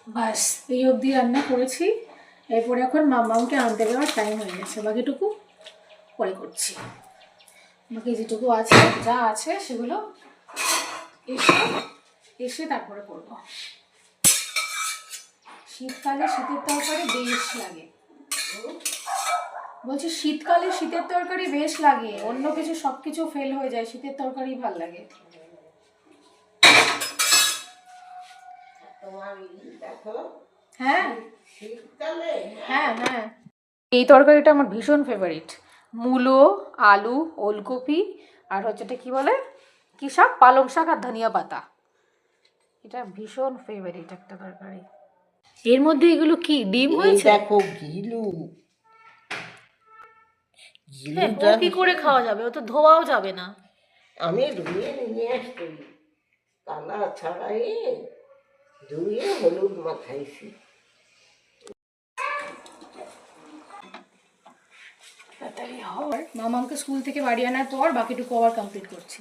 বাস এই অবধি রান্না করেছি। এরপরে এখন মামাকে আনতে যাওয়ার টাইম হয়ে গেছে, বাকিটুকু পরে করছি। বাকি যেটুকু আছে যা আছে সেগুলো এসে এসে তারপরে করবো। শীতকালে শীতের তরকারি বেশ লাগে, বলছি শীতকালে শীতের তরকারি বেশ লাগে, অন্য কিছু সব কিছু ফেল হয়ে যায়, শীতের তরকারি ভাল লাগে। হ্যাঁ হ্যাঁ হ্যাঁ, এই তরকারিটা আমার ভীষণ ফেভারিট। মূলো, আলু, ওলকপি আর হচ্ছে এটা কি বলে, কি শাক, পালং শাক আর ধনিয়া পাতা, এটা ভীষণ ফেভারিট একটা তরকারি। এর মধ্যে এগুলো কি ডিম হয়েছে? দেখো গিলু, ও কি করে খাওয়া যাবে, ও তো ধোয়াও যাবে না। আমি ধুয়ে নিয়ে আসছি, কালা ছাড়াই ধুয়ে হলুদ মাখাইছি। তাড়াতাড়ি হয়, মামাকে স্কুল থেকে বাড়ি আনার পর বাকিটুকু আবার কমপ্লিট করছি।